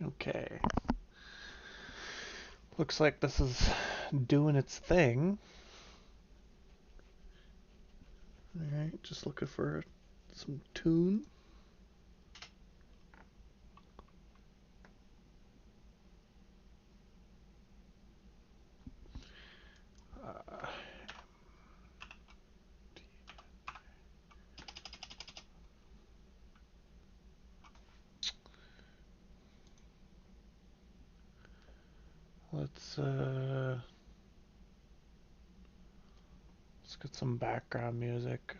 Okay. Looks like this is doing its thing. Alright, just looking for some tune. Uh, let's let's get some background music.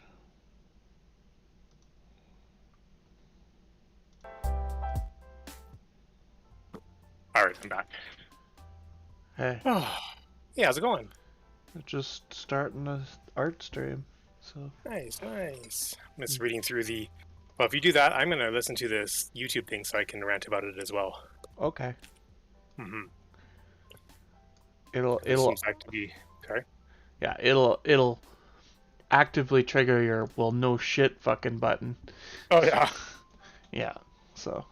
All right, I'm back. Hey, Oh, yeah, how's it going? just starting a art stream. So, Nice, nice. I'm just reading through the. Well, if you do that, I'm gonna listen to this YouTube thing so I can rant about it as well. okay. Mm-hmm. It'll Because it it'll seems like to be. Sorry. yeah, it'll actively trigger your well no shit fucking button. Oh So, yeah. yeah. So,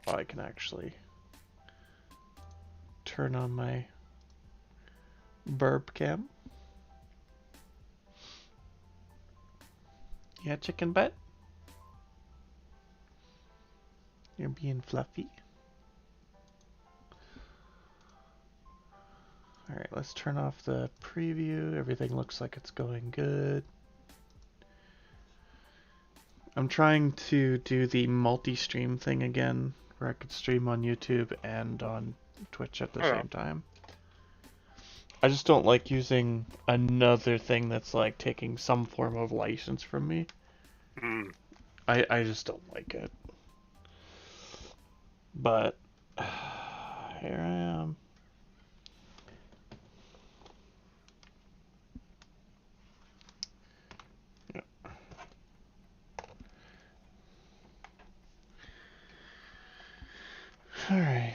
I can actually turn on my burp cam. Yeah, chicken butt. You're being fluffy. Alright, let's turn off the preview. Everything looks like it's going good. I'm trying to do the multi-stream thing again, where I could stream on YouTube and on Twitch at the Oh yeah. same time. I just don't like using another thing that's like taking some form of license from me. Mm. I just don't like it. But here I am. Yeah. All right.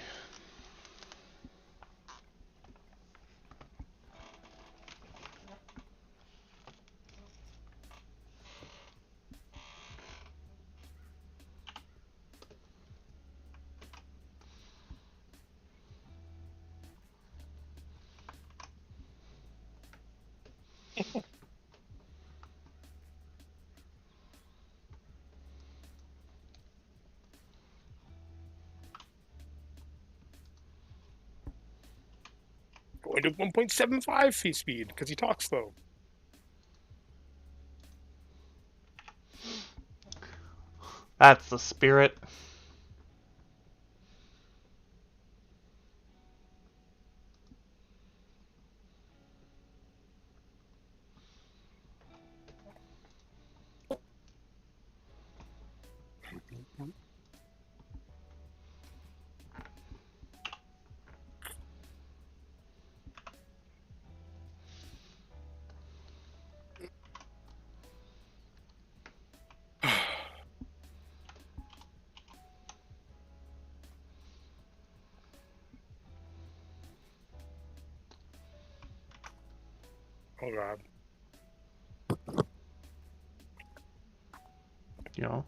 Going to 1.75 speed because he talks slow. That's the spirit. Oh god. You know.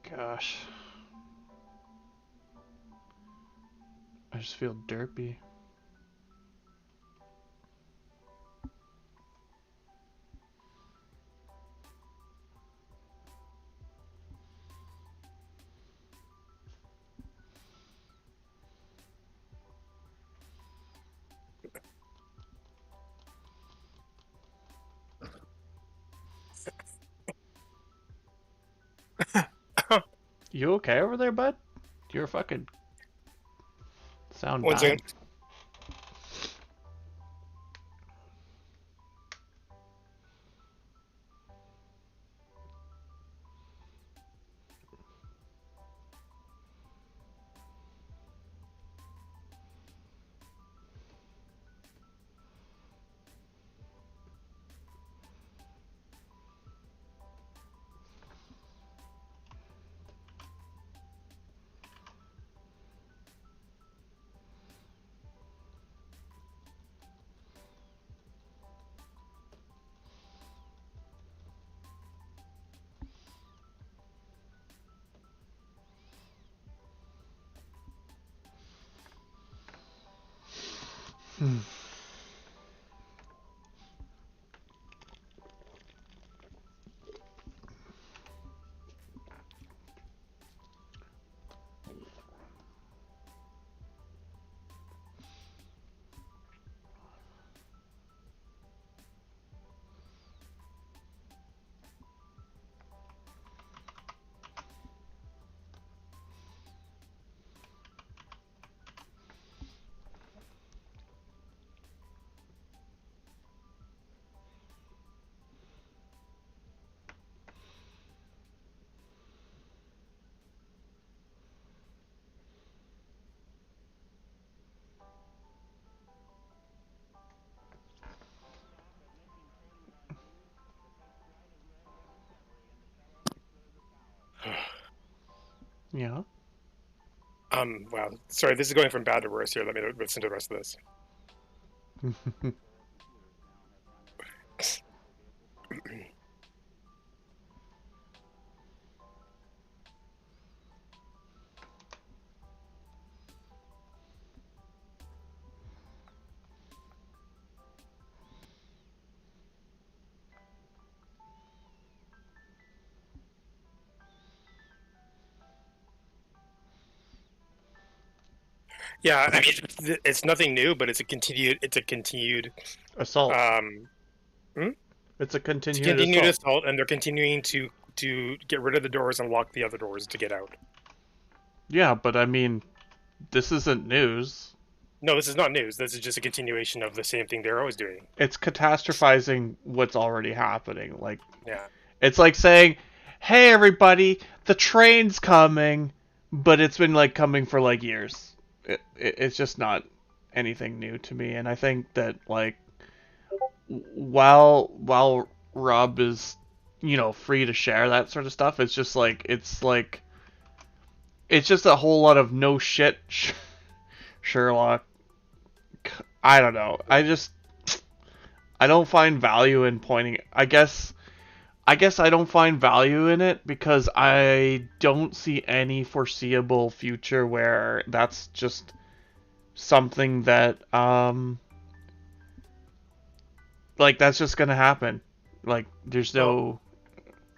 Gosh. I just feel derpy. You okay over there, bud? You're fucking sound One dying. second. Hmm. Yeah. Wow. Sorry, this is going from bad to worse here. Let me listen to the rest of this. Yeah, I mean, it's nothing new, but it's a continued. It's a continued. Assault. Um, It's a it's a continued continued assault. assault, and they're continuing to get rid of the doors and lock the other doors to get out. Yeah, but I mean, this isn't news. No, this is not news. This is just a continuation of the same thing they're always doing. It's catastrophizing what's already happening. Like, Yeah. it's like saying, "Hey, everybody, the train's coming," but it's been like coming for like years. It's just not anything new to me, and I think that like while Rob is free to share that sort of stuff, it's just a whole lot of no shit Sherlock. I don't know. I don't find value in pointing. I guess I don't find value in it because I don't see any foreseeable future where that's just something that like that's just gonna happen. Like there's Well, no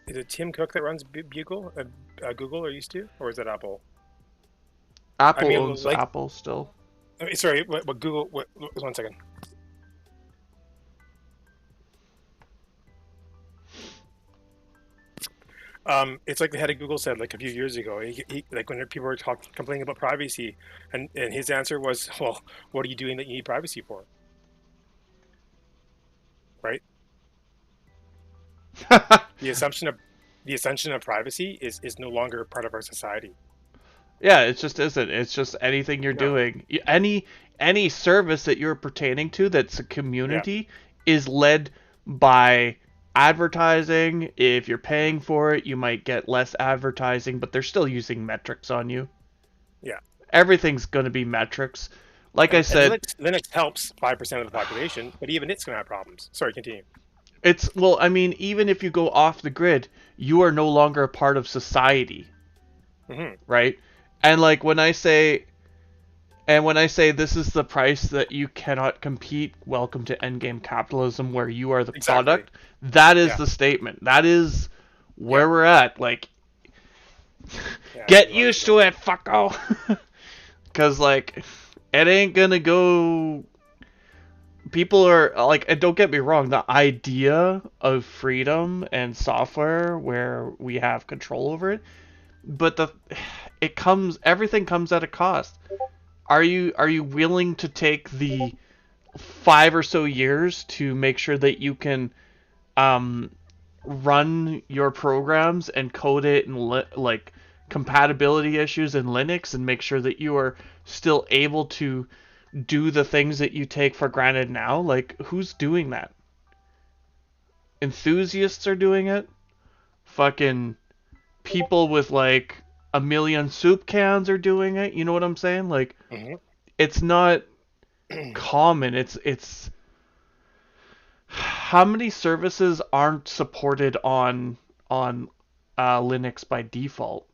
is it Tim Cook that runs Bugle, Google, or used to, or is it Apple? I Apple mean, owns like, Apple still. sorry, what Google? What? 1 second. It's like the head of Google said like a few years ago. Like when people were complaining about privacy, and his answer was, "Well, what are you doing that you need privacy for?" Right? The assumption of privacy is no longer part of our society. Yeah, it just isn't. It's just anything you're No. doing. Any service that you're pertaining to that's a Yeah. community is led by advertising. If you're paying for it, you might get less advertising, but they're still using metrics on you. Yeah. Everything's going to be metrics. Like I And said, Linux helps 5% of the population, but even it's going to have problems. Sorry, continue. well, I mean, even if you go off the grid, you are no longer a part of society, Hmm. right? And like when I say this is the price that you cannot compete, welcome to endgame capitalism where you are the Exactly. product, that is Yeah. the statement. That is where Yeah. we're at. Like, Yeah. get used to it, fucko. Because, like, it ain't gonna go. People are, like, and don't get me wrong, the idea of freedom and software where we have control over it, but everything comes at a cost. Are you willing to take the 5 or so years to make sure that you can um, run your programs and code it and like compatibility issues in Linux and make sure that you are still able to do the things that you take for granted now? Like, who's doing that? Enthusiasts are doing it. Fucking people with like a million soup cans are doing it. You know what I'm saying? Like, Mm-hmm. it's not common. It's how many services aren't supported on Linux by default?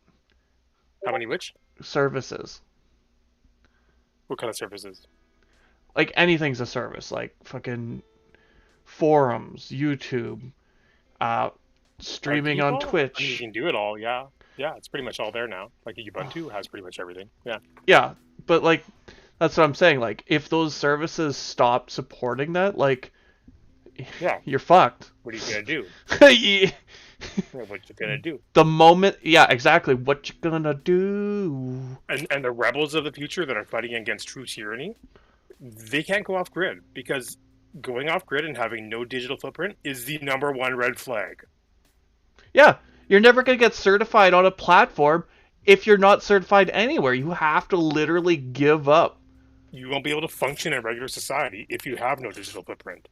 How many which? Services. What kind of services? Like anything's a service. Like fucking forums, YouTube, uh, By streaming on default? I mean, you Twitch. can do it all. Yeah, yeah. It's pretty much all there now. Like Ubuntu has pretty much everything. Yeah. Yeah, but like that's what I'm saying. Like if those services stop supporting that, like Yeah. you're fucked. What are you gonna do? Yeah. Yeah, what you gonna do? The moment, yeah, exactly. What you gonna do? And the rebels of the future that are fighting against true tyranny, they can't go off grid because going off grid and having no digital footprint is the number one red flag. Yeah, you're never gonna get certified on a platform if you're not certified anywhere. You have to literally give up. You won't be able to function in regular society if you have no digital footprint.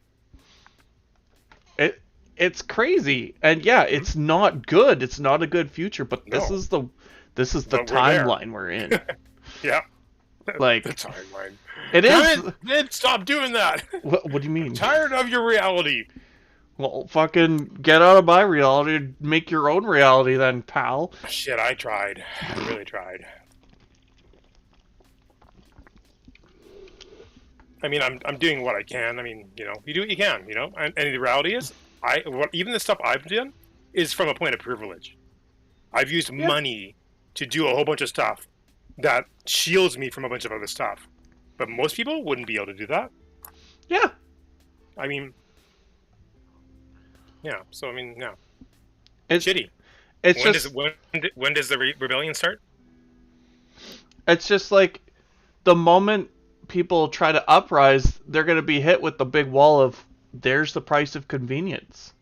It's crazy, and yeah, it's not good. It's not a good future. But No. this is the But we're there. timeline we're in. Yeah. Like The timeline. it is. Damn it, Ned, stop doing that. What do you mean? Tired of your reality. Well, fucking get out of my reality and make your own reality, then, pal. Shit, I tried. I really tried. I mean, I'm doing what I can. I mean, you do what you can, And the reality is, even the stuff I've done is from a point of privilege. I've used Yeah. money to do a whole bunch of stuff that shields me from a bunch of other stuff. But most people wouldn't be able to do that. Yeah, I mean, yeah. So I mean, yeah, it's shitty. it's When just when does the rebellion start? it's just like the moment people try to uprise, they're gonna be hit with the big wall of there's the price of convenience.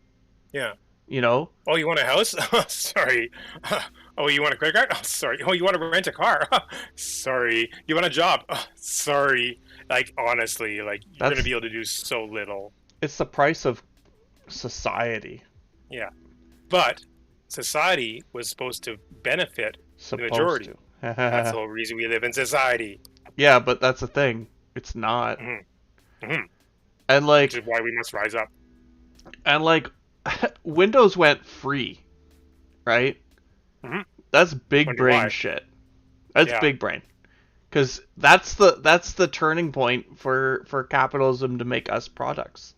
Yeah. You know? Oh, you want a house? Sorry. Oh, you want a credit card? Oh, sorry. Oh, you want to rent a car? Sorry. You want a job? Oh, sorry. Like honestly, like you're That's- gonna be able to do so little. It's the price of society. Yeah. But society was supposed to benefit. Supposed majority. to. That's the whole reason we live in society. Yeah, but that's the thing. It's not. Mhm. And like Which is why we must rise up. Windows went free, right? Mhm. That's big Wonder brain why. shit. That's Yeah. big brain. Because that's the turning point for capitalism to make us products.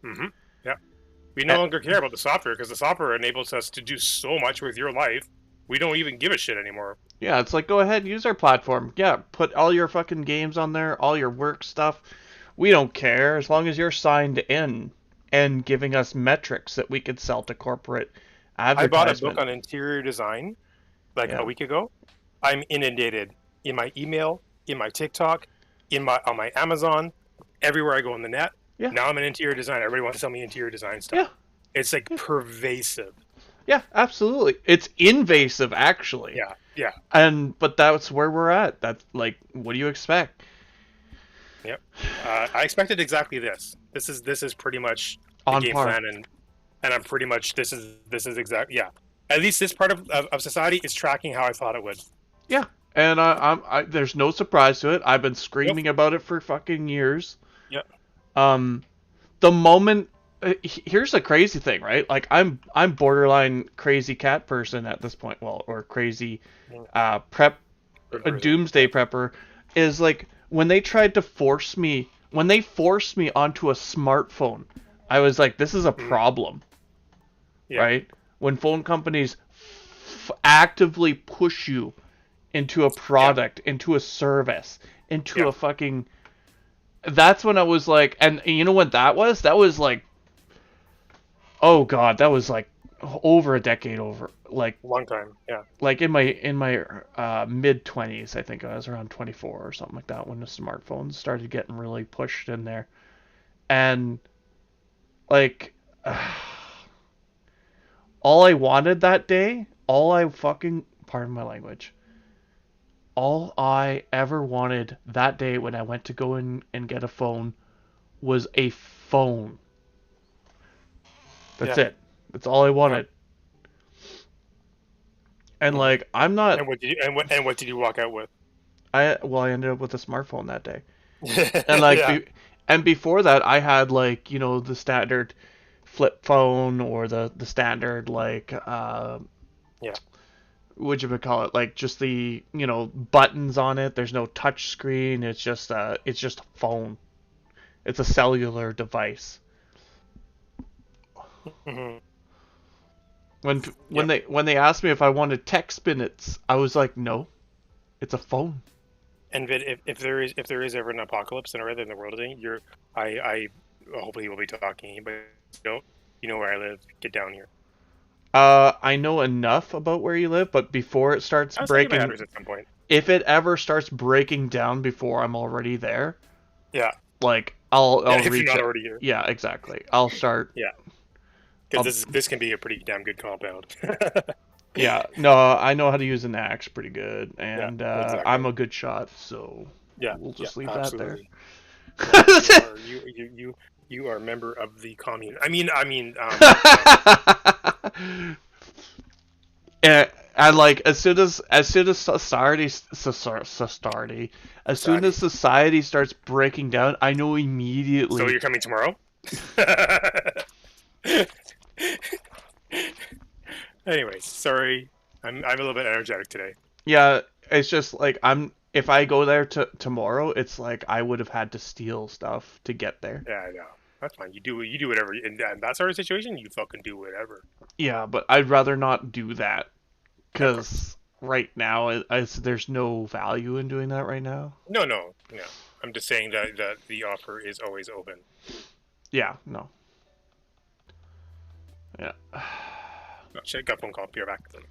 Yeah. We no longer care about the software because the software enables us to do so much with your life. We don't even give a shit anymore. Yeah, it's like, go ahead, use our platform. Yeah, put all your fucking games on there, all your work stuff. We don't care as long as you're signed in and giving us metrics that we could sell to corporate I advertisement. bought a book on interior design like Yeah. a week ago. I'm inundated in my email, in my TikTok, on my Amazon, everywhere I go on the net. Yeah. Now I'm an interior designer. Everybody wants to sell me interior design stuff. Yeah. It's like pervasive. Yeah, absolutely. It's invasive, actually. Yeah. Yeah. But that's where we're at. That's like, what do you expect? Yep. I expected exactly this. This is pretty much the On game par. plan, and I'm pretty much this is exact. Yeah. At least this part of society is tracking how I thought it would. Yeah, and there's no surprise to it. I've been screaming about it for fucking years. Yep. The moment here's the crazy thing, right? Like I'm borderline crazy cat person at this point. Well, or crazy prep a doomsday prepper is like when they forced me onto a smartphone. I was like, this is a problem. Yeah. Right? When phone companies actively push you into a product, into a service, into a fucking... That's when I was like... And you know what that was? That was like... Oh, God. That was like over a decade, over Long time. Yeah. like in my mid 20s. I think I was around 24 or something like that when the smartphones started getting really pushed in there. And like all I wanted that day, all I fucking, pardon my language, all I ever wanted that day when I went to go in and get a phone was a phone. That's Yeah. it. That's all I Yeah. wanted. And Hmm. like I'm not, And what did you walk out with? I ended up with a smartphone that day. And like Yeah. and before that I had like, the standard flip phone or the standard like Yeah. what you would call it, like just the buttons on it. There's no touch screen. It's just a phone. It's a cellular device. Hmm. When when Yeah. they when they asked me if I wanted text minutes, I was like, no, it's a phone. And Vid, if there is ever an apocalypse and rather in the world today, I hopefully we'll be talking, but don't you know where I live? Get down here. I know enough about where you live, but before it starts I'll send you my breaking, address at some point. if it ever starts breaking down before I'm already there, Yeah. like I'll Yeah. If you're reach not it. already here. Yeah, exactly. I'll start. Yeah. Because I'll, this can be a pretty damn good compound. yeah, no, I know how to use an axe pretty good, Yeah. and Exactly. I'm a good shot, so Yeah. we'll Yeah. just leave that there. Absolutely. Yeah. You are a member of the commune. And like as soon as society starts breaking down, I know So immediately. you're coming tomorrow? Anyways, sorry. I'm a little bit energetic today. Yeah, it's just like if I go there tomorrow, it's like I would have had to steal stuff to get there. Yeah, I know. That's fine. You do whatever. In that sort of situation, you fucking do whatever. Yeah, but I'd rather not do that Of course. because right now there's no value in doing that right now. No, no, no. I'm just saying that the offer is always open. Yeah, no. Yeah. Oh, shit, got a phone call. Be right back.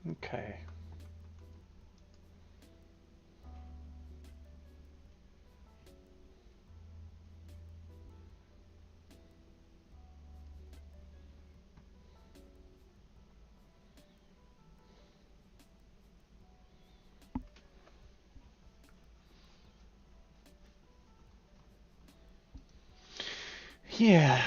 Okay. Yeah.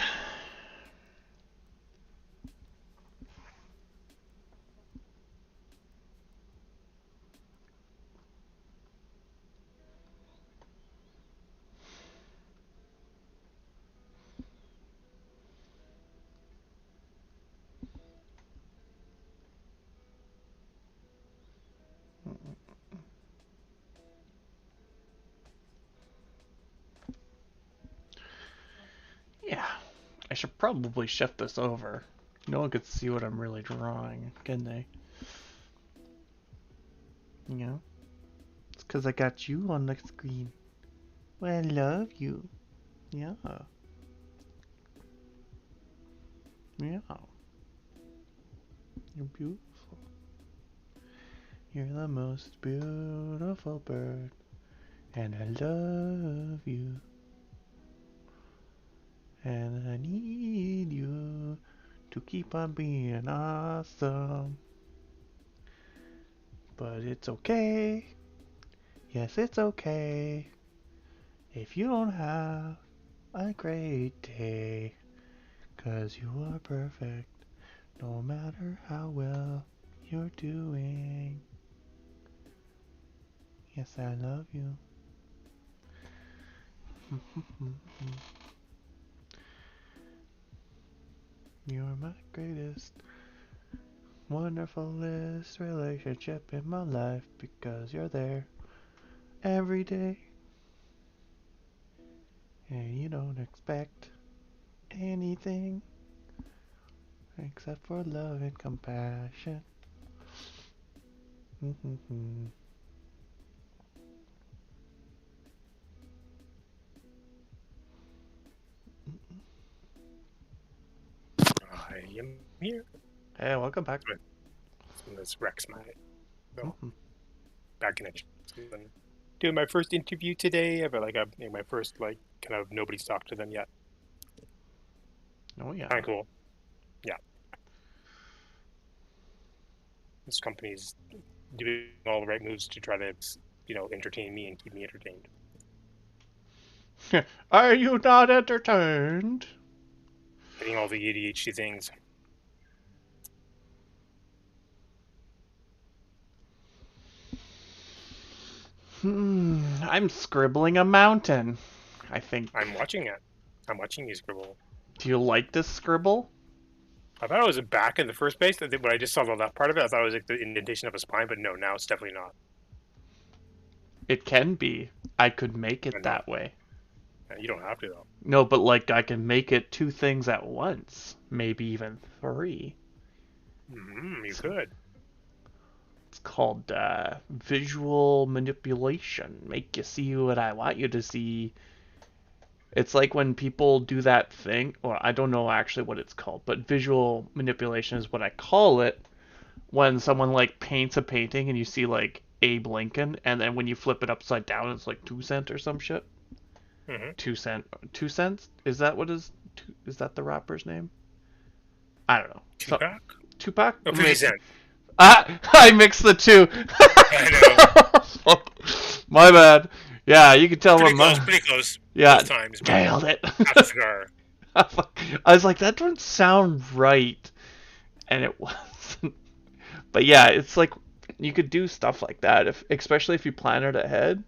Yeah. I should probably shift this over. No one could see what I'm really drawing, can they? You know? It's because I got you on the screen. Well, I love you. Yeah. Yeah. You're beautiful. You're the most beautiful bird, and I love you. And I need you to keep on being awesome. But it's okay. Yes, it's okay. If you don't have a great day. 'Cause you are perfect. No matter how well you're doing. Yes, I love you. You're my greatest, wonderfulest relationship in my life because you're there every day. And you don't expect anything except for love and compassion. I am here. Hey, welcome back. This wrecks my. So, back in it. Doing my first interview today. But like, my first like kind of nobody's talked to them yet. Oh yeah. Kind of cool. Yeah. This company's doing all the right moves to try to, entertain me and keep me entertained. Are you not entertained? Getting all the ADHD things. I'm scribbling a mountain, I think. I'm watching it. I'm watching you scribble. Do you like this scribble? I thought it was a back in the first place. When I just saw the left part of it, I thought it was like the indentation of a spine, but no, now it's definitely not. It can be. I could make it that way. You don't have to, though. No, but like I can make it 2 things at once. Maybe even 3. You could. It's called visual manipulation. Make you see what I want you to see. It's like when people do that thing, or I don't know actually what it's called, but visual manipulation is what I call it. When someone like paints a painting and you see like Abe Lincoln, and then when you flip it upside down, it's like 2 cent or some shit. 2 cent. 2 cents? Is that what is? Is that the rapper's name? I don't know. Tupac? Tupac? Oh, 50 Cent. I mixed the two. I know. My bad. Yeah, you can tell pretty them. Close, pretty close. Yeah, both times. Nailed it. I was like, that doesn't sound right, and it wasn't. But yeah, it's like you could do stuff like that, especially if you plan it ahead.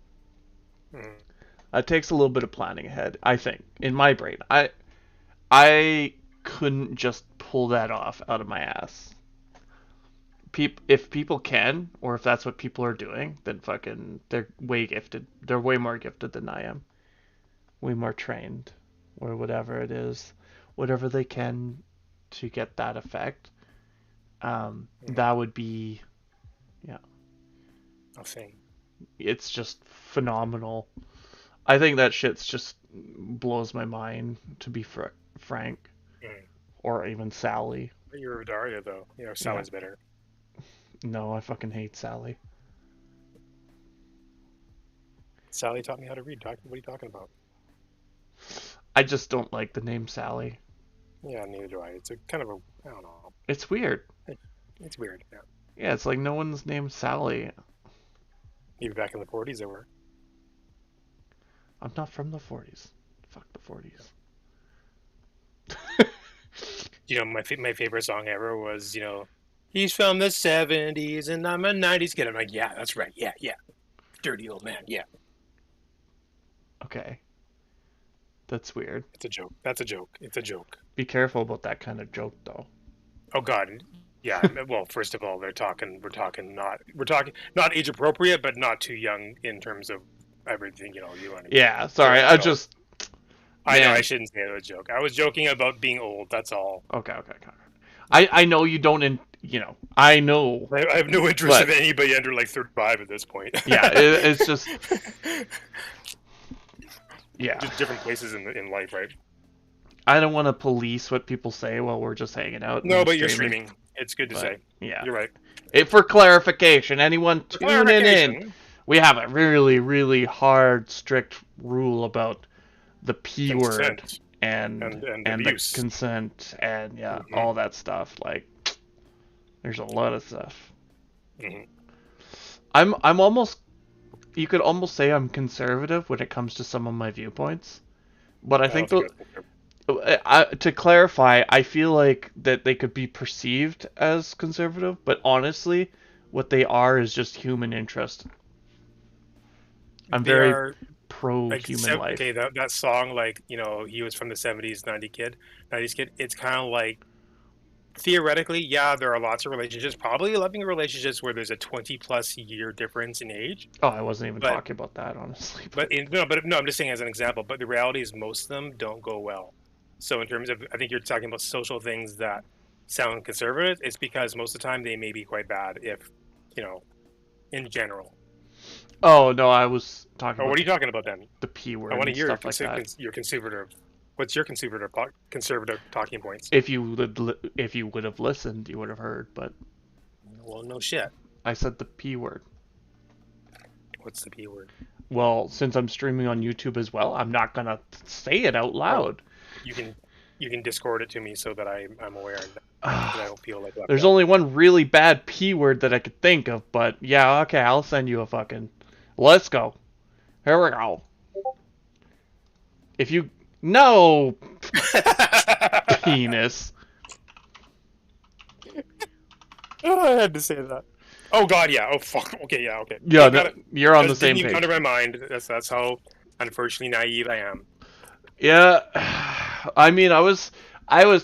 It takes a little bit of planning ahead, I think, in my brain. I couldn't just pull that off out of my ass. If people can, or if that's what people are doing, then fucking they're way gifted. They're way more gifted than I am. Way more trained, or whatever it is, whatever they can to get that effect. That would be, yeah. I'll say. It's just phenomenal. I think that shit's just blows my mind, to be frank. Or even Sally. You're a Daria, though. Sally's better. No, I fucking hate Sally. Sally taught me how to read. What are you talking about? I just don't like the name Sally. Yeah, neither do I. It's a kind of a, I don't know. It's weird. It's weird, yeah. Yeah, it's like no one's named Sally. Maybe back in the 40s there were. I'm not from the 40s. Fuck the 40s. My favorite song ever was, he's from the 70s and I'm a 90s kid. I'm like, yeah, that's right. Yeah. Dirty old man. Yeah. Okay. That's weird. It's a joke. That's a joke. It's a joke. Be careful about that kind of joke, though. Oh God. Yeah. Well, first of all, we're talking not age appropriate, but not too young in terms of everything. You want to. Yeah. Sorry. I know I shouldn't say it was a joke. I was joking about being old. That's all. Okay. I know you don't. I know. I have no interest in anybody under like 35 at this point. Yeah. It's just. Yeah. Just different places in life, right? I don't want to police what people say while we're just hanging out. No, but you're streaming. It's good to But say. yeah, You're right. for clarification, anyone For tuning in, clarification, we have a really, really hard, strict rule about the P word consent and and the abuse. consent and yeah, Hmm. all that stuff. Like, there's a lot of stuff. Hmm. I'm almost, you could almost say I'm conservative when it comes to some of my viewpoints, but I I don't think think the that's to clarify, I feel like that they could be perceived as conservative, but honestly, what they are is just human interest. I'm they very are pro like human okay, life. that song, like, he was from the 70s, 90s kid. It's kind of like, theoretically, yeah, there are lots of relationships, probably loving relationships where there's a 20 plus year difference in age. Oh, I wasn't even But talking about that, honestly. no, I'm just saying as an example. But the reality is most of them don't go well. So in terms of, I think you're talking about social things that sound conservative. It's because most of the time they may be quite bad, if you know, in general. Oh no, I was talking Or about what are you talking about then? the P I word want to and hear stuff like that. your conservative. What's your conservative talking points? If you would have listened, you would have heard. But Well, no shit. I said the P word. What's the P word? Well, since I'm streaming on YouTube as well, I'm not gonna say it out Oh, loud. you can Discord it to me so that I'm aware and that I don't feel like left There's out. only one really bad P word that I could think of, but yeah, okay, I'll send you a fucking. Let's go. Here we go. If you. No! Penis. I had to say that. Oh God, yeah. Oh fuck. Okay, yeah. Okay. Yeah, Got it. you're on the That didn't same even come page. to my mind. That's how unfortunately naive I am. Yeah, I mean, I was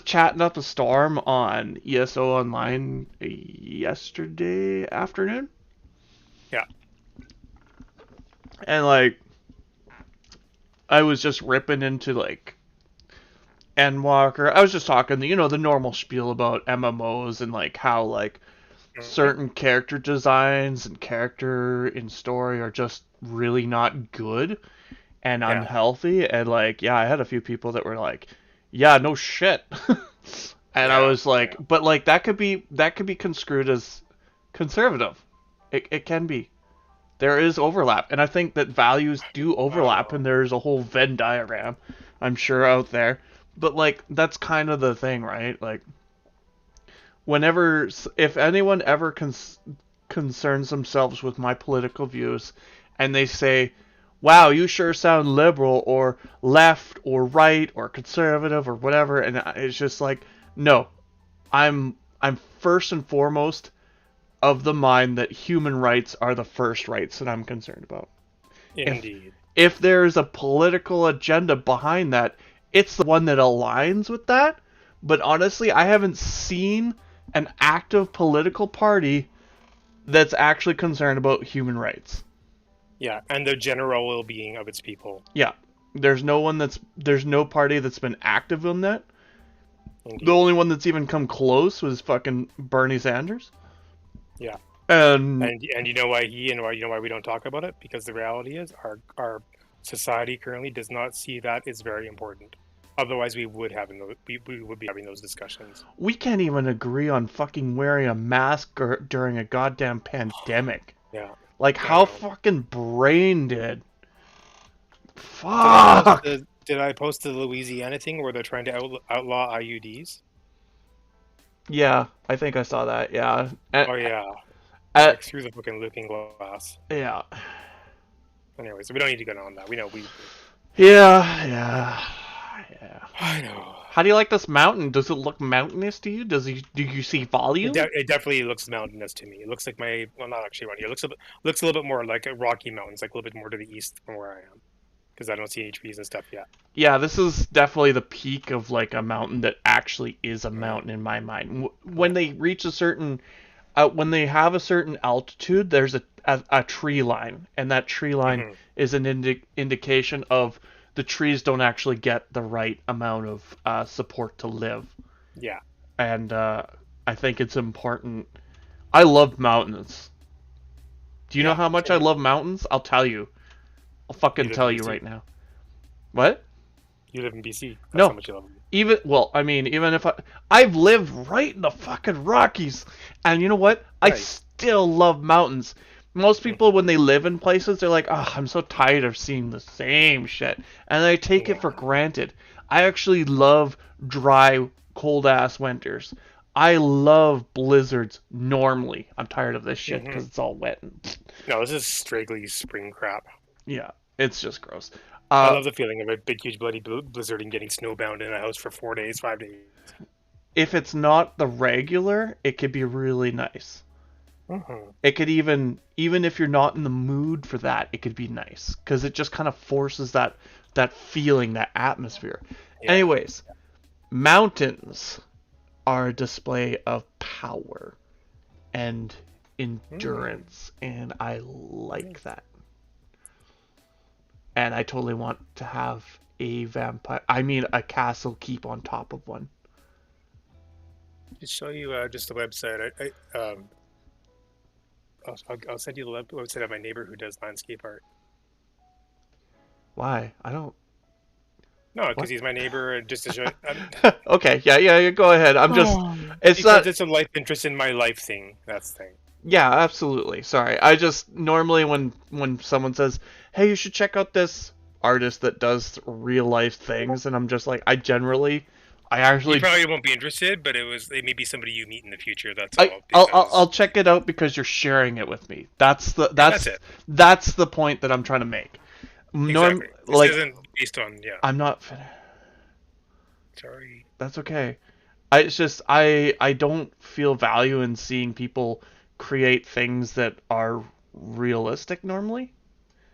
chatting up a storm on ESO Online yesterday afternoon, Yeah. and like I was just ripping into like Endwalker. I was just talking, the normal spiel about MMOs and like how like Mhm. certain character designs and character in story are just really not good and Yeah. unhealthy. And like, yeah, I had a few people that were like, yeah, no shit. And I Yeah. was like, Yeah. but like that could be construed as conservative. It can be. There is overlap, and I think that values do I don't overlap, know. and there's a whole Venn diagram, I'm sure, out there. But like that's kind of the thing, right? Like whenever, if anyone ever concerns themselves with my political views, and they say, "Wow, you sure sound liberal or left or right or conservative or whatever," and it's just like, no, I'm first and foremost of the mind that human rights are the first rights that I'm concerned about. If Indeed. if there's a political agenda behind that, it's the one that aligns with that. But honestly, I haven't seen an active political party that's actually concerned about human rights. Yeah, and the general well-being of its people. Yeah. There's no party that's been active on that. The Indeed. only one that's even come close was fucking Bernie Sanders. Yeah. And And you know why why we don't talk about it? Because the reality is our society currently does not see that as very important. Otherwise, we would be having those discussions. we can't even agree on fucking wearing a mask during a goddamn pandemic. Yeah, Like, I how know. fucking brain dead. Did Fuck! I post the Louisiana thing where they're trying to outlaw IUDs? Yeah, I think I saw that, yeah. Oh yeah, Uh, like through the fucking looking glass. yeah. Anyway, so we don't need to get on that. We know we. Yeah, yeah, yeah. I know. How do you like this mountain? Does it look mountainous to you? Do you see volume? It definitely looks mountainous to me. It looks like not actually around here. It looks a little bit more like a Rocky Mountains, like a little bit more to the east from where I am, because I don't see any trees and stuff yet. Yeah, this is definitely the peak of like a mountain that actually is a mountain in my mind. When Yeah. they reach a certain when they have a certain altitude, there's a tree line, and that tree line Hmm. is an indication of the trees don't actually get the right amount of support to live. Yeah. And I think it's important. I love mountains. Do you know Yeah. how much Same I here. love mountains? I'll tell you. I'll fucking You live in tell you BC. right now. What? You live in BC. That's how No, much you love it. even if I've lived right in the fucking Rockies, and you know what? I Nice. still love mountains. Most people, Hmm. when they live in places, they're like, "Oh, I'm so tired of seeing the same shit," and they take it for Yeah. granted. I actually love dry, cold ass winters. I love blizzards normally. I'm tired of this shit Hmm. because it's all wet and No, this is straggly spring crap. yeah, it's just gross. I Uh, love the feeling of a big, huge, bloody blizzard and getting snowbound in a house for 4 days, 5 days. if it's not the regular, it could be really nice. Hmm. It could even if you're not in the mood for that, it could be nice because it just kind of forces that feeling, that atmosphere. Yeah. Anyways, mountains are a display of power and Mm. endurance, and I like that. And I totally want to have a vampire. I mean, a castle keep on top of one. To show you just the website. I'll send you the website of my neighbor who does landscape art. Why? I don't. No, because What? he's my neighbor, and just to show. Okay, yeah, go ahead. I'm just. It's Because not. it's a life interest in my life thing. That's the thing. Yeah, absolutely. Sorry. I just normally when someone says, "Hey, you should check out this artist that does real life things," and I'm just like, I You actually, probably won't be interested, but it may be somebody you meet in the future. That's all. I'll Because check it out because you're sharing it with me. yeah, that's it. That's the point that I'm trying to make. Exactly. This Like isn't based on yeah. I'm not. Sorry. That's okay. It's just I don't feel value in seeing people create things that are realistic normally.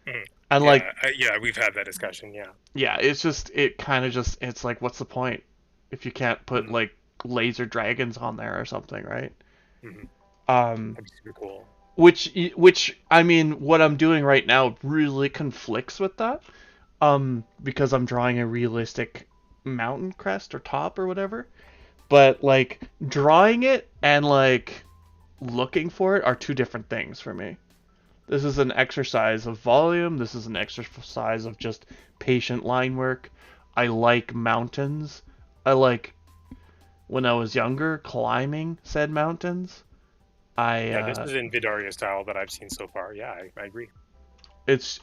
Mhm. And like Yeah, yeah, we've had that discussion. Yeah. yeah, it's just it kind of just it's like what's the point if you can't put Hmm. like laser dragons on there or something, right? Hmm. Um, That'd be super cool. which I mean, what I'm doing right now really conflicts with that. Because I'm drawing a realistic mountain crest or top or whatever. But like drawing it and like looking for it are two different things for me. This is an exercise of volume. This is an exercise of just patient line work. I like mountains. I like when I was younger climbing said mountains. I Yeah, this is in Vidaria style that I've seen so far. Yeah, I agree. it's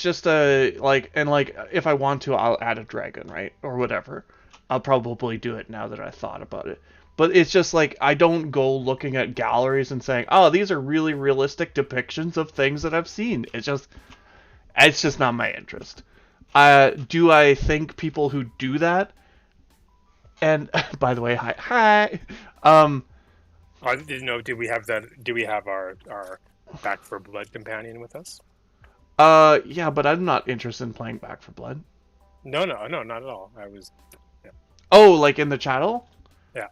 just a like and like if I want to I'll add a dragon, right? Or whatever. I'll probably do it now that I thought about it. But it's just like I don't go looking at galleries and saying, "Oh, these are really realistic depictions of things that I've seen." It's just not my interest. Do I think people who do that and by the way, hi. Um I didn't know. Did we have that? Do we have our Back for Blood companion with us? yeah, but I'm not interested in playing Back for Blood. No, no, no, not at all. Yeah, Oh, like in the channel? yeah.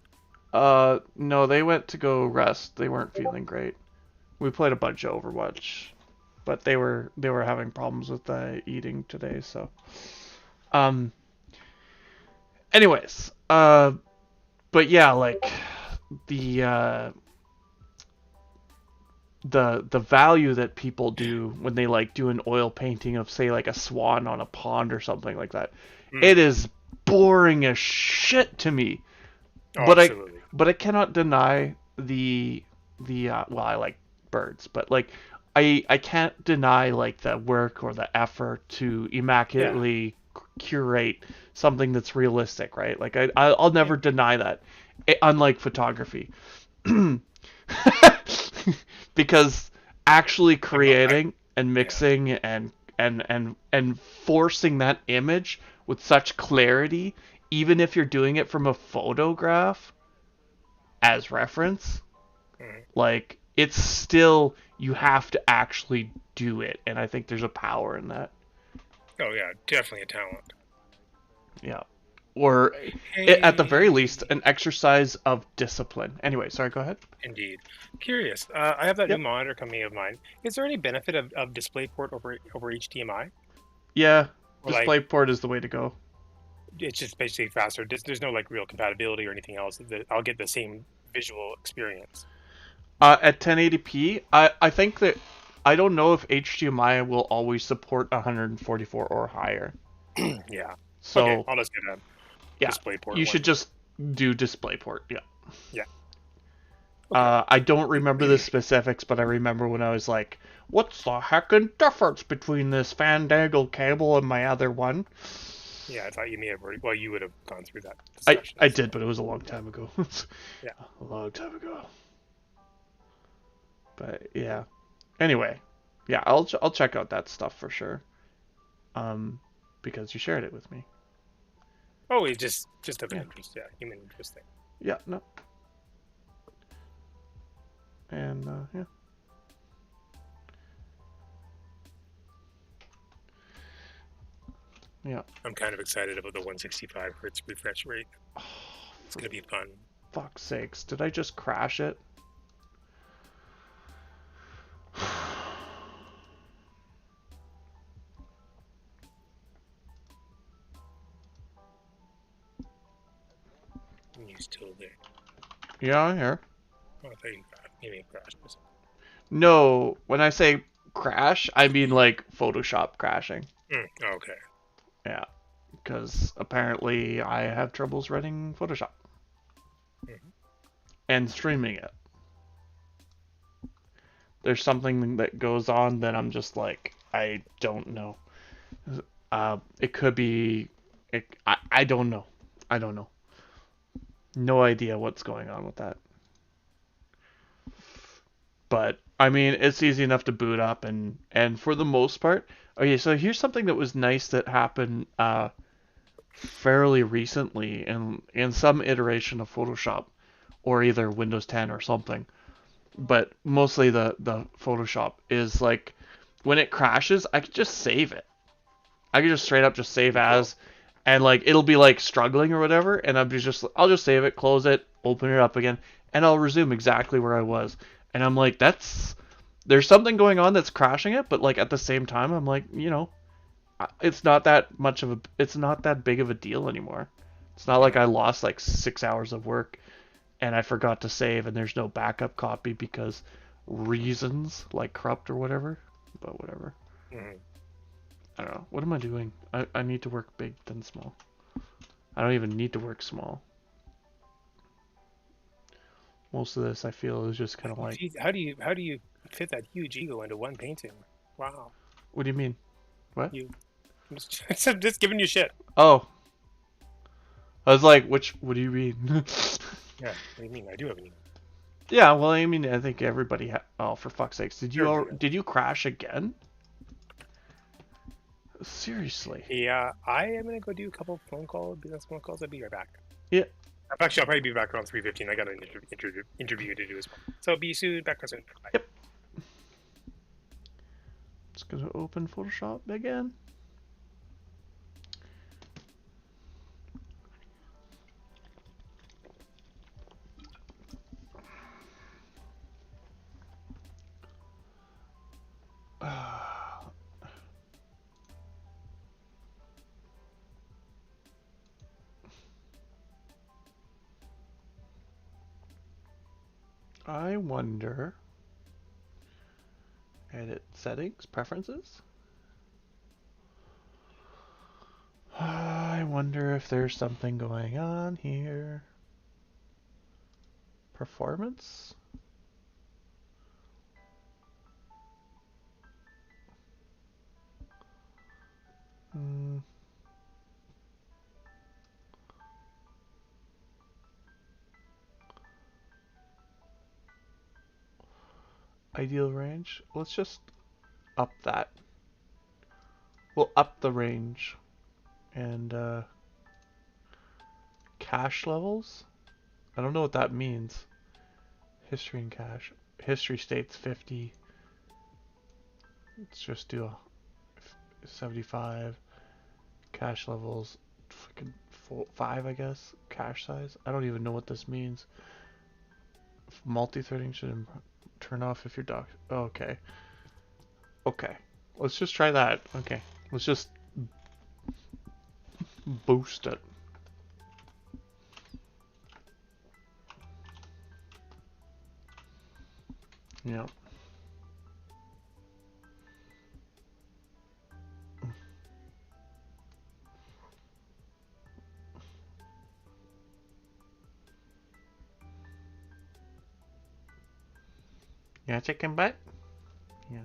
No, they went to go rest. They weren't feeling great. We played a bunch of Overwatch, but they were having problems with eating today, so um anyways, but yeah, like the the value that people do when they like do an oil painting of say like a swan on a pond or something like that. It Mm. is boring as shit to me. Oh, But I absolutely. but I cannot deny the well, I like birds, but like I can't deny like the work or the effort to Yeah, immaculately curate something that's realistic, right? Like I'll yeah. never deny that. Unlike photography. Because actually I creating and yeah. mixing and forcing that image with such clarity, even if you're doing it from a photograph as reference, Mhm. like it's still you have to actually do it, and I think there's a power in that. Oh yeah, definitely a talent. Yeah. Or at the very least, Hey, an exercise of discipline. Anyway, sorry, go ahead. indeed. Curious. I have that new Yep. monitor coming of mine. Is there any benefit of DisplayPort over HDMI? Yeah, Or like DisplayPort is the way to go. it's just basically faster. There's no like real compatibility or anything else. I'll get the same visual experience. At 1080p, I think that I don't know if HDMI will always support 144 or higher. Yeah. Okay, So I'll just get a yeah, DisplayPort you one. should just do DisplayPort. Yeah. Yeah. Okay. I don't remember the specifics, but I remember when I was like, "What's the heckin' difference between this Fandangle cable and my other one?" Yeah, I thought you may have already. Well, you would have gone through that I discussion. I So. did, but it was a long time ago. Yeah. A long time ago. But yeah. Anyway, yeah, I'll check out that stuff for sure. Because you shared it with me. Oh, it's just of Yeah. interest. Yeah, human interest thing. Yeah. No. And yeah. Yeah. I'm kind of excited about the 165 hertz refresh rate. It's For gonna be fun. fuck's sakes, did I just crash it? You still there? Yeah, I'm here. Oh, I thought you may have crashed or something. No, when I say crash, I mean like Photoshop crashing. Okay. Yeah, because apparently I have troubles running Photoshop Mm-hmm. and streaming it. There's something that goes on that I'm just like, I don't know. It could be, I don't know. I don't know. No idea what's going on with that. But I mean, it's easy enough to boot up, and for the most part. Okay, so here's something that was nice that happened fairly recently in some iteration of Photoshop, or either Windows 10 or something. But mostly the Photoshop is like when it crashes, I could just save it. I could just straight up just save Cool. as, and like it'll be like struggling or whatever, and I'll just save it, close it, open it up again, and I'll resume exactly where I was. And I'm like, there's something going on that's crashing it, but like at the same time, I'm like, it's not that much of a, it's not that big of a deal anymore. It's not like I lost like 6 hours of work and I forgot to save and there's no backup copy because reasons like corrupt or whatever. But whatever. Mm-hmm. I don't know. What am I doing? I need to work big then small. I don't even need to work small. Most of this I feel is just kind of like. Geez, how do you fit that huge ego into one painting? Wow. What do you mean? What? You I'm just giving you shit. Oh, I was like, which? What do you mean? Yeah. What do you mean? I do have an ego. Yeah, well, I mean, I think everybody. Oh, for fuck's sakes, Everybody does. did you crash again? Seriously? Yeah, I am gonna go do a couple business phone calls. I'll be right back. Yeah. Actually, I'll probably be back around 3:15. I got an interview to do as well. So be soon. Back soon. Bye. Yep. Just gonna open Photoshop again. I wonder. Edit settings, preferences. I wonder if there's something going on here. Performance? Hmm. Ideal range? Let's just up that. We'll up the range. And, cache levels? I don't know what that means. History and cache. History states 50. Let's just do a 75. Cache levels, fucking 5, I guess. Cache size. I don't even know what this means. Multi-threading should turn off if you're docked. Oh, okay. Okay. Let's just try that. Okay. Let's just boost it. Yeah. Yeah, chicken butt? Yeah.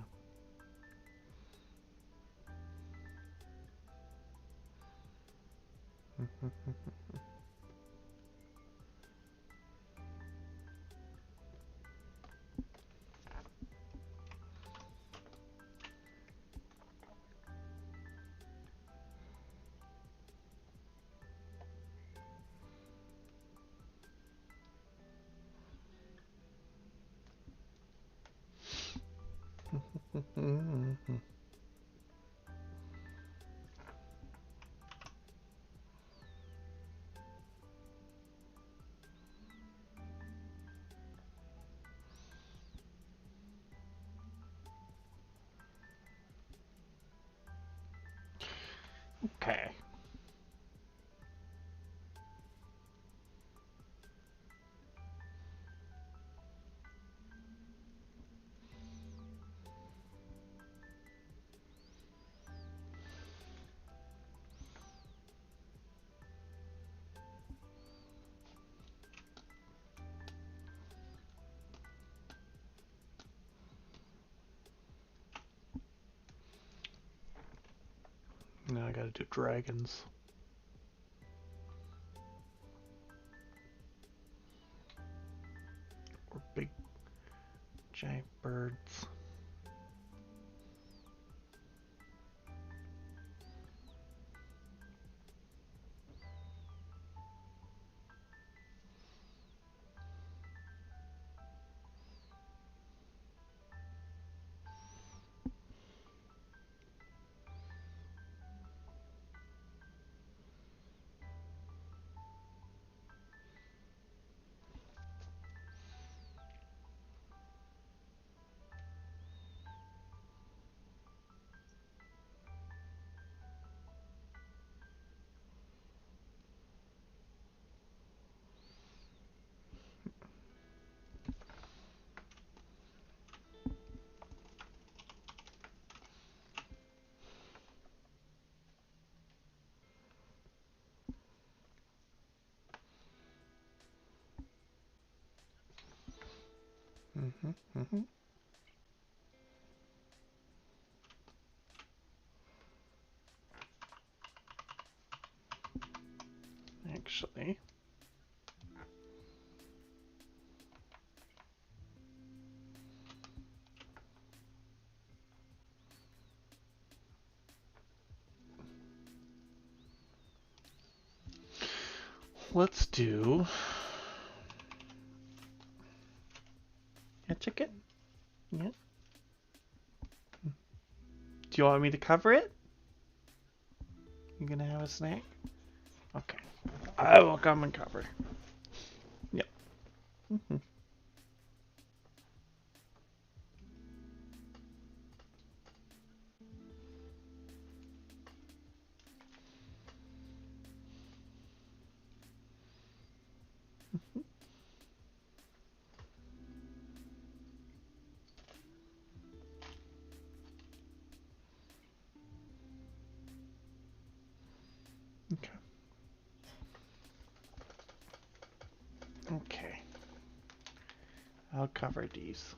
Okay. Now I gotta do dragons. Or big giant birds. Actually, let's do a chicken. Yeah. Do you want me to cover it? You gonna have a snack? Okay. I will come and cover. Yep. Okay. Okay. I'll cover these.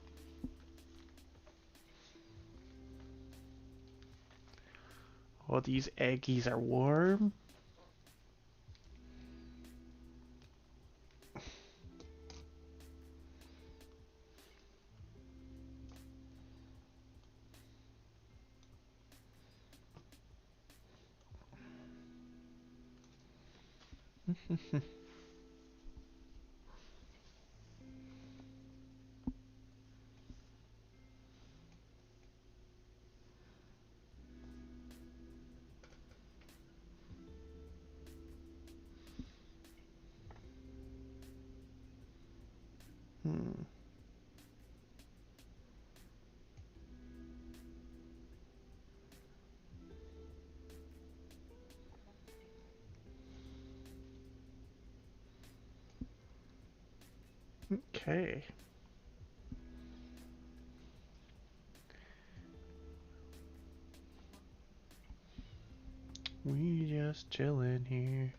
Oh, these eggies are warm. Hmm. Okay. We just chillin' here.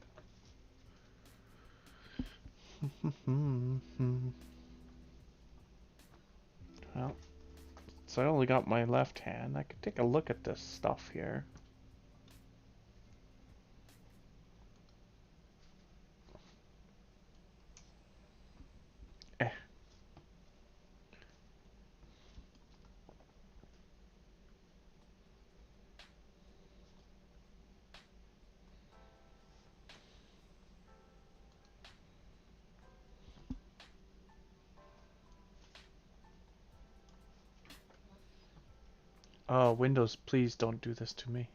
Well, so I only got my left hand. I could take a look at this stuff here. Eh. Oh, Windows, please don't do this to me.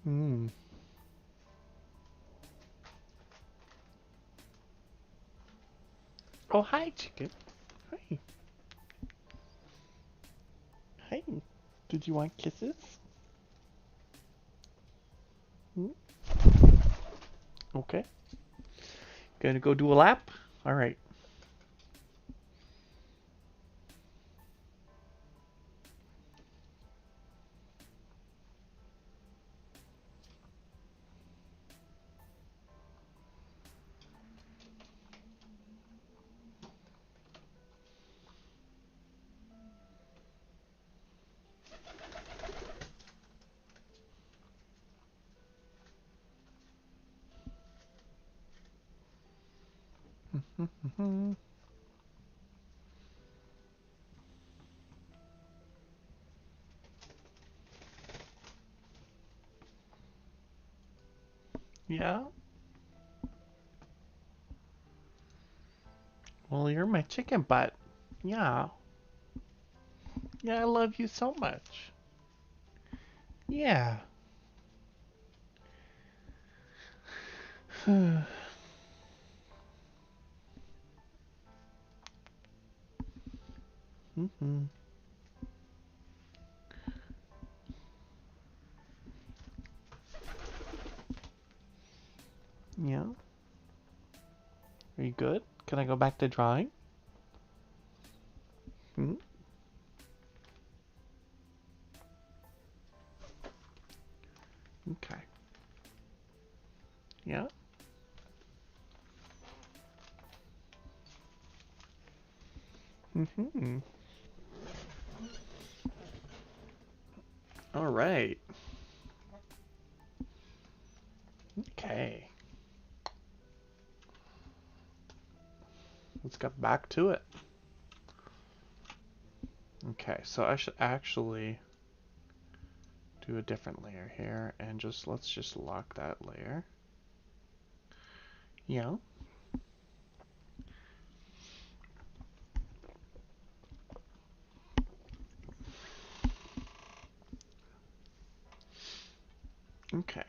Hmm. Oh, hi, chicken. Hi. Hi. Did you want kisses? Hmm? Okay. Gonna go do a lap? Alright. Yeah? Well, you're my chicken butt. Yeah. Yeah, I love you so much. Yeah. Mm-hmm. Yeah. Are you good? Can I go back to drawing? Hmm? Okay. Yeah. Mm-hmm. All right. Okay. Let's get back to it. Okay, so I should actually do a different layer here and let's just lock that layer. Yeah. Okay.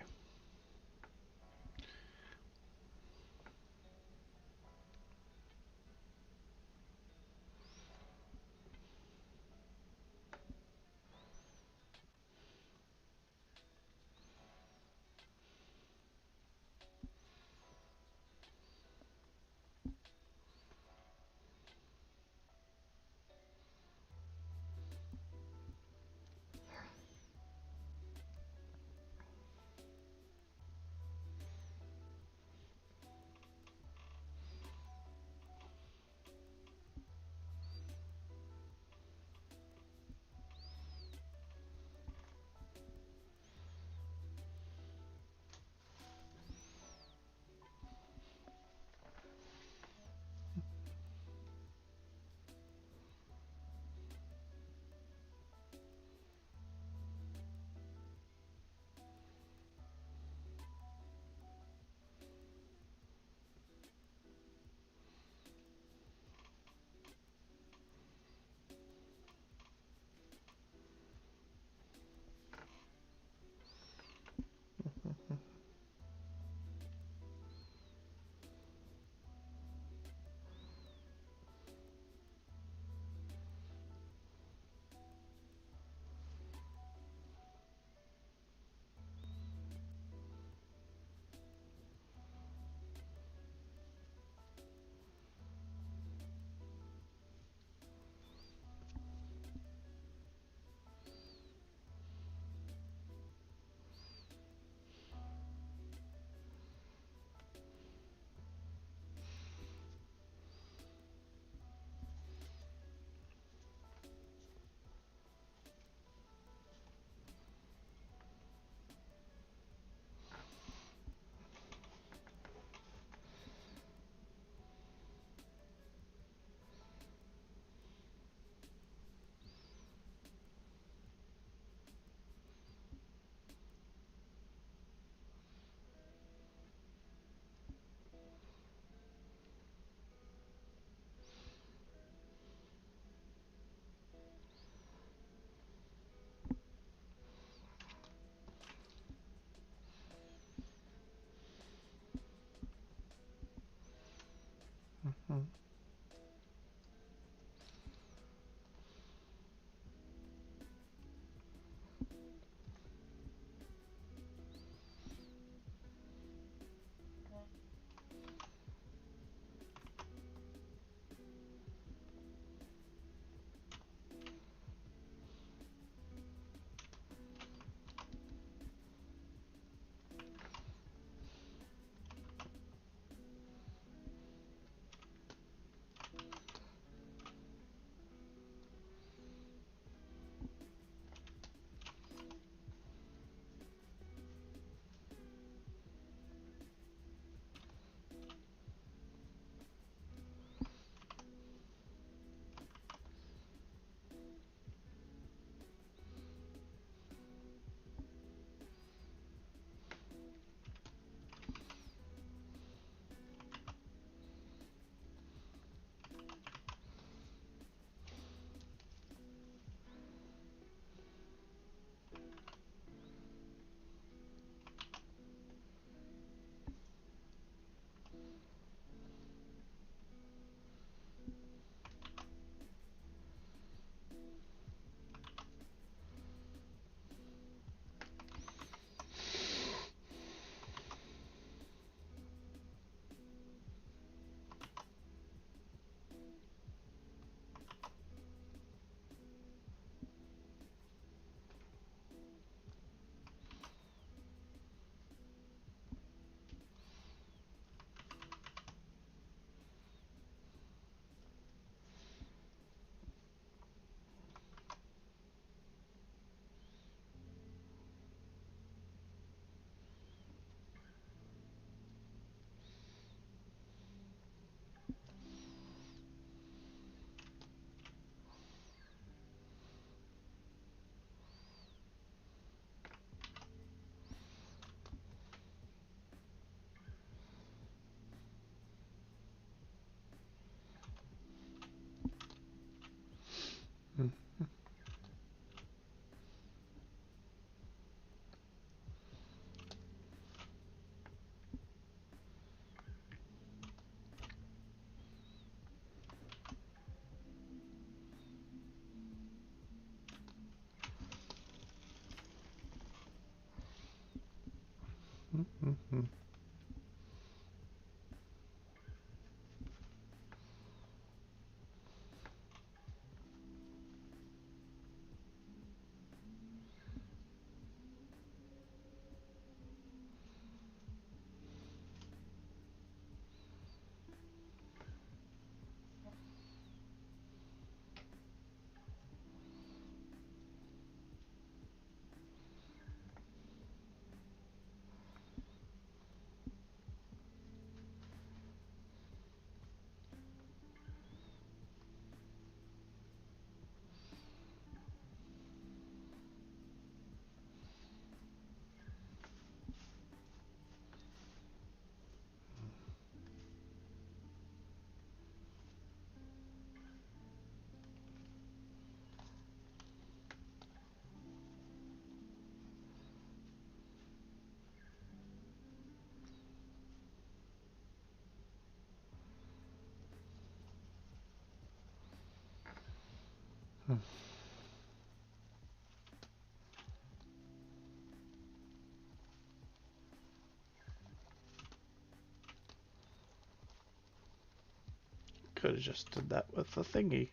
Could have just did that with the thingy.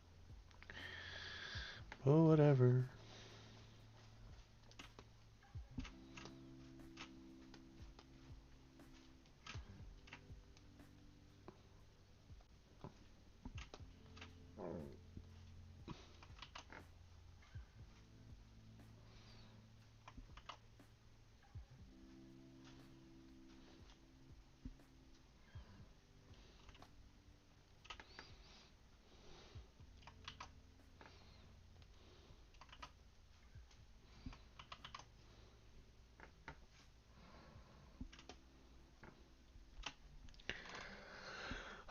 Oh, whatever.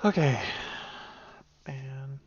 Okay. And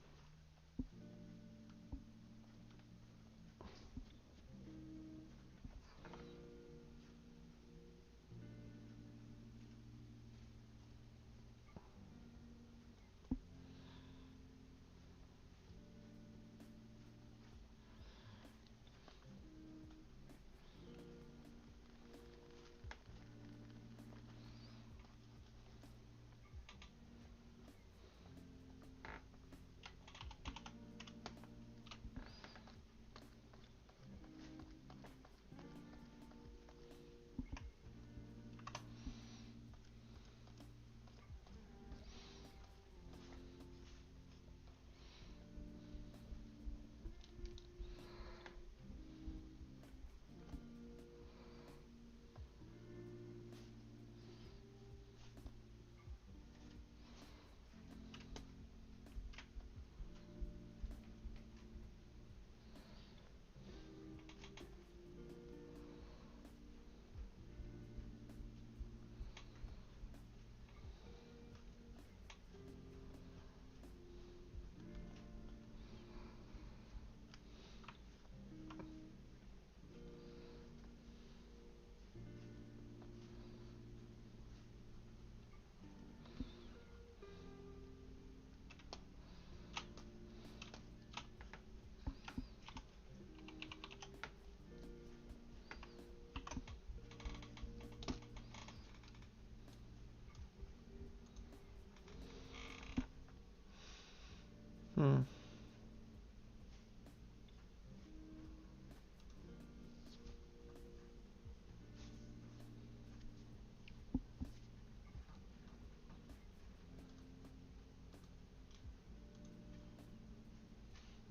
hmm.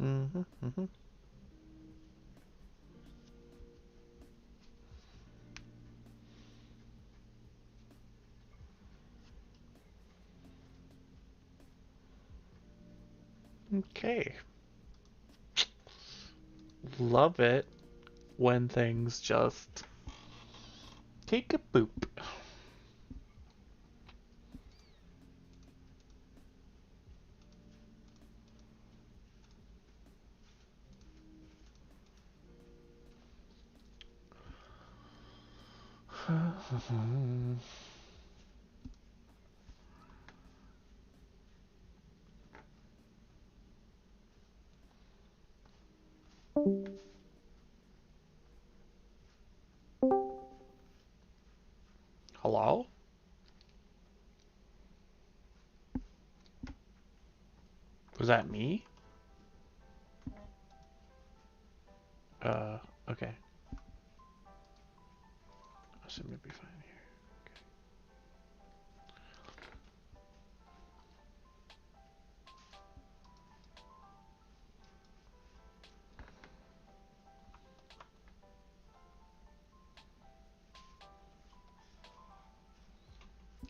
Mm-hmm, mm-hmm. Okay. Love it when things just take a boop. Hello? Was that me? Uh, okay. I should maybe fine here.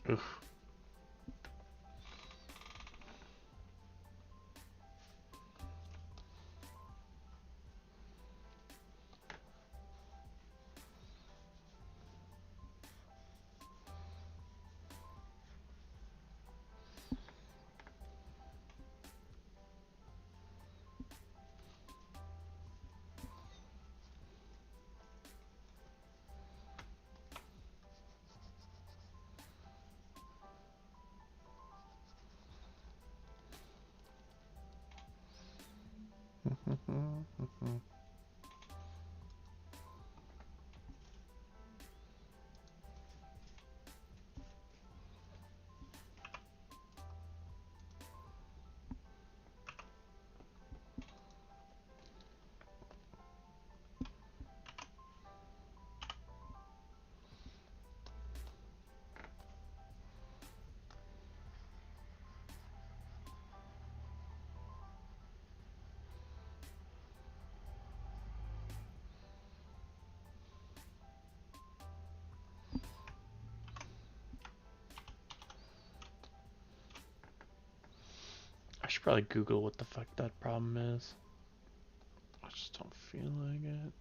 Okay. Oof. I should probably Google what the fuck that problem is. I just don't feel like it.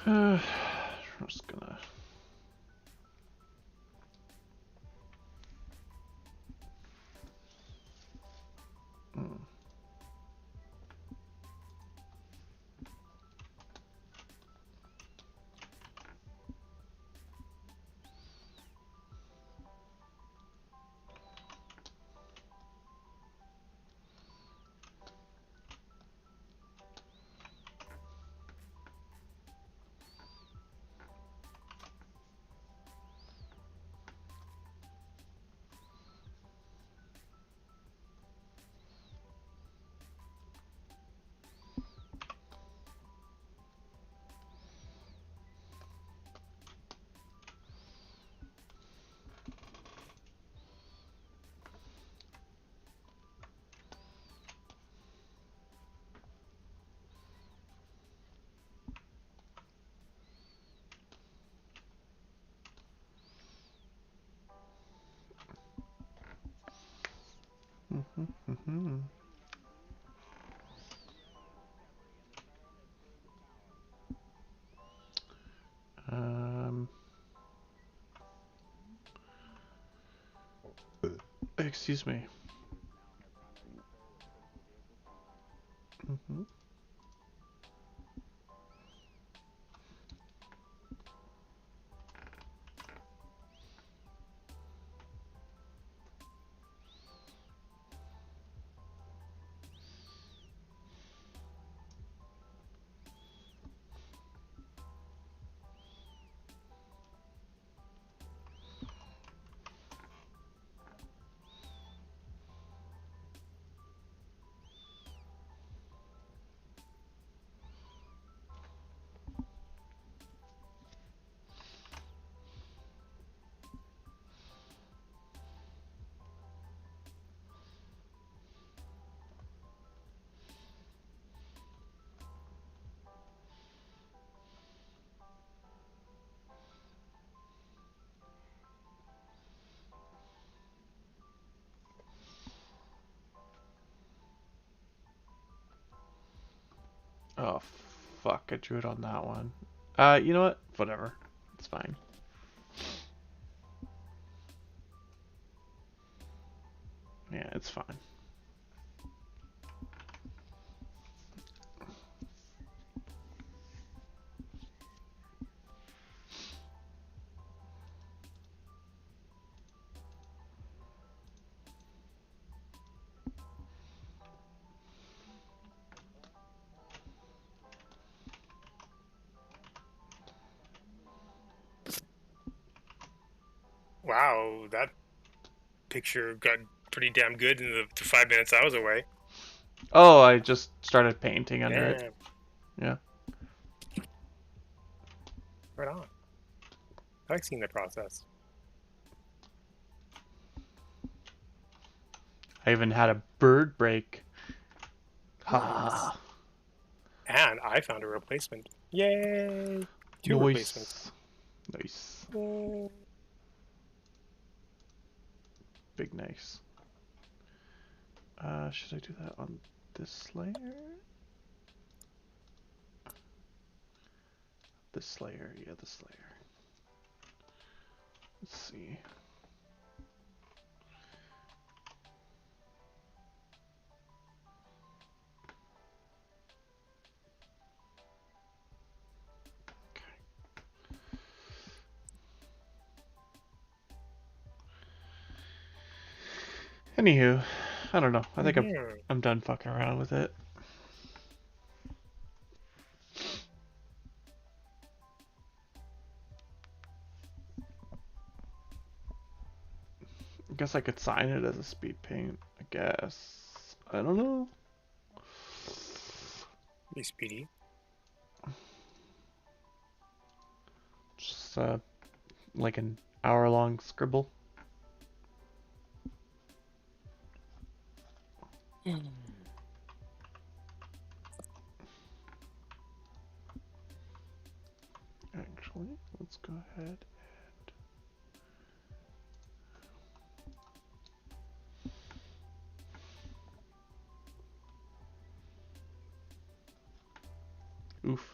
I'm just gonna. Um, excuse me. Oh, fuck. I drew it on that one. You know what? Whatever. It's fine. Yeah, it's fine. Wow, that picture got pretty damn good in the 5 minutes I was away. Oh, I just started painting under it. Damn. Yeah. Right on. I like seeing the process. I even had a bird break. Nice. Ha. And I found a replacement. Yay! Two replacements. Nice. Yay. Big nice. Should I do that on this layer? This layer, yeah, this layer. Let's see. Anywho, I don't know. I think I'm done fucking around with it. I guess I could sign it as a speed paint. I guess. I don't know. Be speedy. Just like an hour-long scribble. Actually, let's go ahead and oof.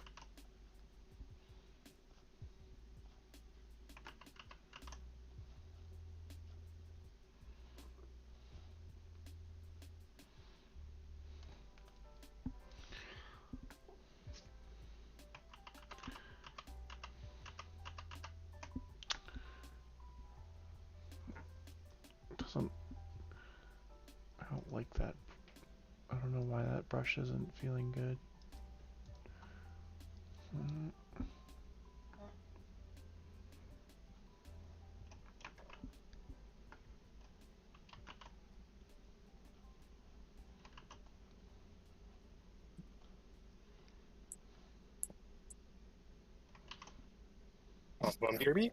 Doesn't. I don't like that. I don't know why that brush isn't feeling good. Bum Kirby?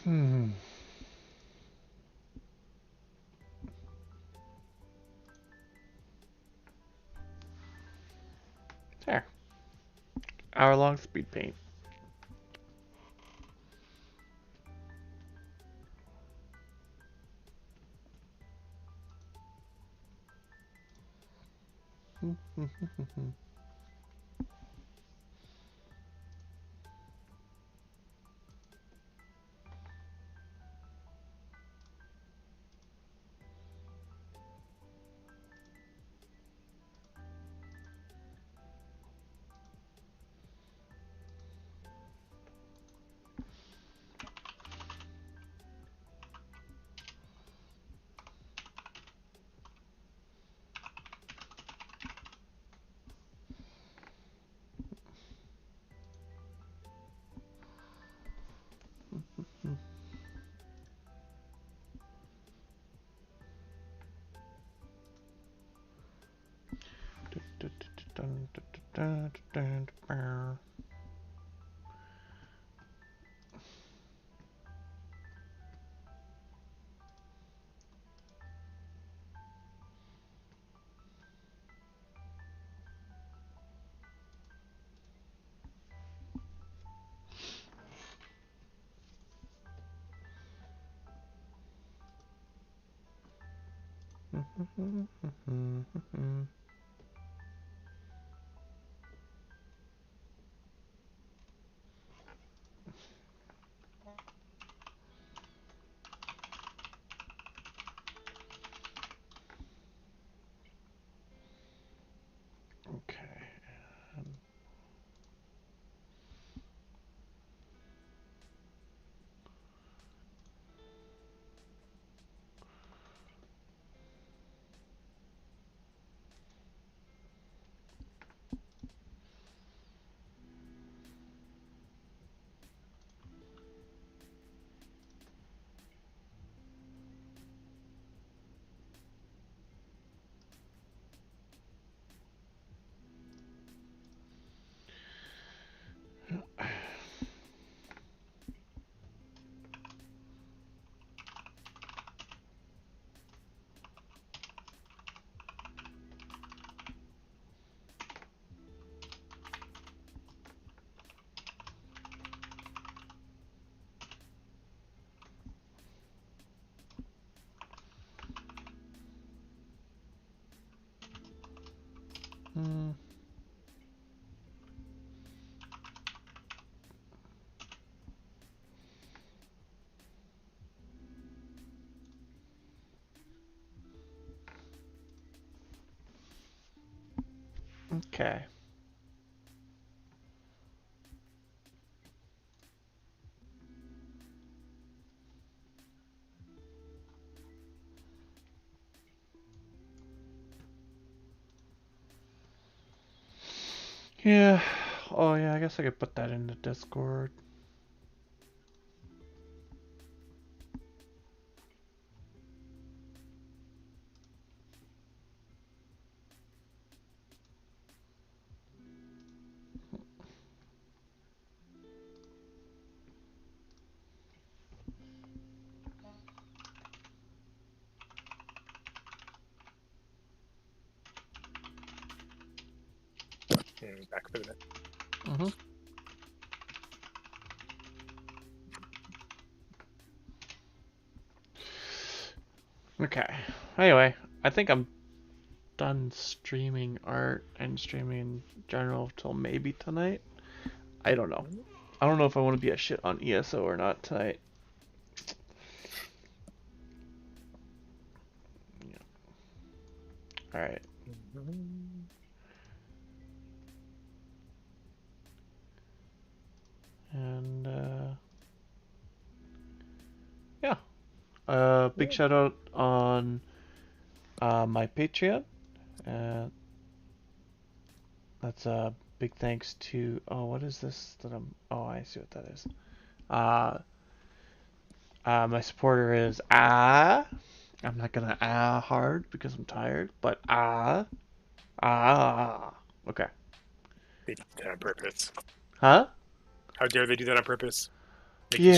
Hmm. There. Hour-long speed paint. Okay. Hmm. Okay. Yeah. Oh yeah, I guess I could put that in the Discord. Back for the minute. Mm-hmm. Okay. Anyway, I think I'm done streaming art and streaming in general till maybe tonight. I don't know. I don't know if I want to be a shit on ESO or not tonight. Yeah. All right. And yeah. Big shout out on my Patreon. Uh, that's a big thanks to. Oh, what is this that I'm? Oh, I see what that is. Uh, my supporter is I'm not gonna hard because I'm tired, but Okay. They did that on purpose. Huh? How dare they do that on purpose? Yeah.